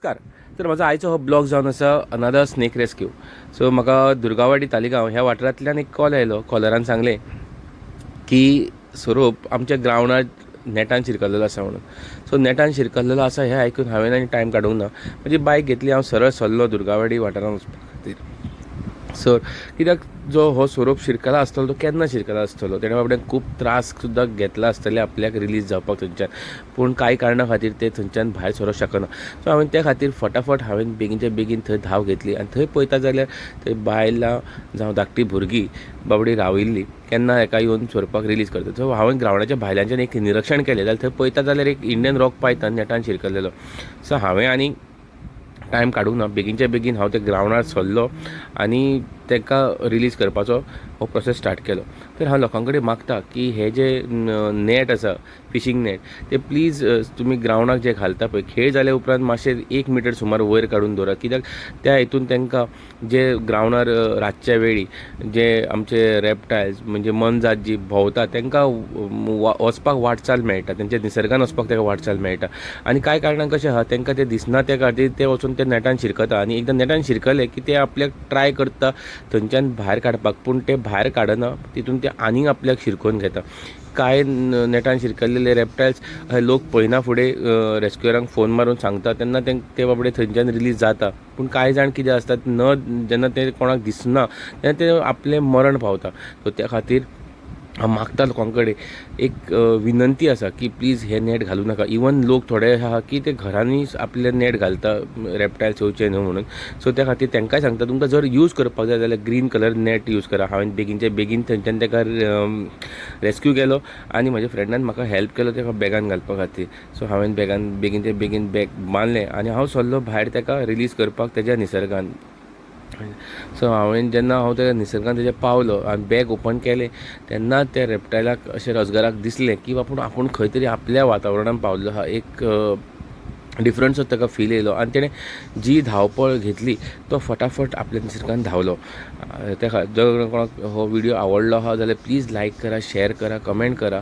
नमस्कार. तर माझा आयचो हो ब्लॉग जावन आसा अनदर स्नेक रेस्क्यू. सो म्हाका दुर्गावाडी तालिगांव ह्या वाठारांतल्यान एक कॉल आयलो. कॉलरान सांगलें की स्वरूप आमच्या ग्रावंडार नेटान शिरकल्लेलो आसा म्हणून. सो नेटान शिरकल्लेलो आसा हें आयकून हांवें आनी टायम काडूंक ना. म्हजी बायक घेतली, हांव सरळ सरलो दुर्गावाडी वाठारांत वचपा खातीर. सर कित्याक जो हो स्वरूप शिरकला आसतलो तो केन्ना शिरकला आसतलो. तेणें बाबड्यान खूब त्रास सुद्दां घेतला आसतले आपल्याक रिलीज जावपाक थंयच्यान, पूण कांय कारणां खातीर ते थंयच्यान भायर सरोंक शकना. सो हांवें त्या खातीर फटाफट बेगीनच्या बेगीन थंय धांव घेतली आनी थंय पळयता जाल्यार थंय बायलां जावं धाकटी भुरगीं बाबडी राविल्लीं केन्ना हेका येवन सोडपाक रिलीज करता. सो हांवें ग्रावंडाच्या भायल्यानच्यान एक निरीक्षण केलें जाल्यार थंय पळयता जाल्यार एक इंडियन रॉक पायथन नेटान शिरकल्लेलो. सो हांवें आनी टायम काडूंक ना, बेगीनच्या बेगीन हांव त्या ग्रावंडार सरलो आनी ताका रिलीज करपाचो हो प्रोसेस स्टार्ट केलो. तर हांव लोकां कडेन मागता की हे जे नेट आसा, फिशींग नेट, ते प्लीज तुमी ग्रावंडाक जे घालता पळय, खेळ जाल्या उपरांत मातशें 1 मिटर सुमार वयर काडून दवरात. कित्याक त्या हितून तांकां जे ग्रावंडार रातच्या वेळी जे आमचे रेप्टायल्स म्हणजे मनजात जी भोंवता तांकां वचपाक वाटचाल मेळटा, तेंच्या निसर्गान वचपाक ताका वाटचाल मेळटा. आनी कांय कारणांक कशें आहा, तांकां तें दिसना त्या खातीर ते वचून ते नेटान शिरकता आनी एकदां नेटान शिरकले की ते आपल्याक ट्राय करता थंयच्यान भायर काडपाक, पूण ते भायर काडना. तितून ते आनीक आपल्याक शिरकोवन घेता. कांय नेटान शिरकल्लेले रेप्टायल्स लोक पळयना फुडें रेस्क्युअरांक फोन मारून सांगता तेन्ना ते बाबडे थंयच्यान रिलीज जाता. पूण कांय जाण कितें आसतात, जेन्ना ते कोणाक दिसना तेन्ना ते आपलें मरण पावता. सो त्या खातीर हांव मागता लोकां कडेन एक विनंती आसा की प्लीज हे नेट घालूं नाका. इवन लोक थोडे आहा की ते घरांनी आपले नेट घालता रेप्टायल्स येवचे न्हू म्हणून. सो त्या खातीर तांकांय सांगता तुमकां जर यूज करपाक जाय जाल्यार ग्रीन कलर नेट यूज करा. हांवें बेगीनच्या बेगीन थंयच्यान ताका रेस्क्यू केलो आनी म्हज्या फ्रेंडान म्हाका हेल्प केलो ताका बॅगान घालपा खातीर. सो हांवें बेगीनच्या बेगीन बॅग बांदलें आनी हांव सरलो भायर ताका रिलीज करपाक तेज्या निसर्गान. सो जेन्ना हांव त्या निसर्गान तेज्या पावलो आनी बॅग ओपन केलें तेन्ना त्या रेप्टायलाक अशें रजगाराक दिसलें की आपूण खंय तरी आपल्या वातावरणान पावल्लो आहा. एक डिफरंट ताका फील येयलो आनी तेणें जी धांवपळ घेतली तो फटाफट आपल्या निसर्गान धांवलो. जर कोणाक हो व्हिडिओ आवडलो आहा जाल्यार प्लीज लायक करा, शेअर करा, कमेंट करा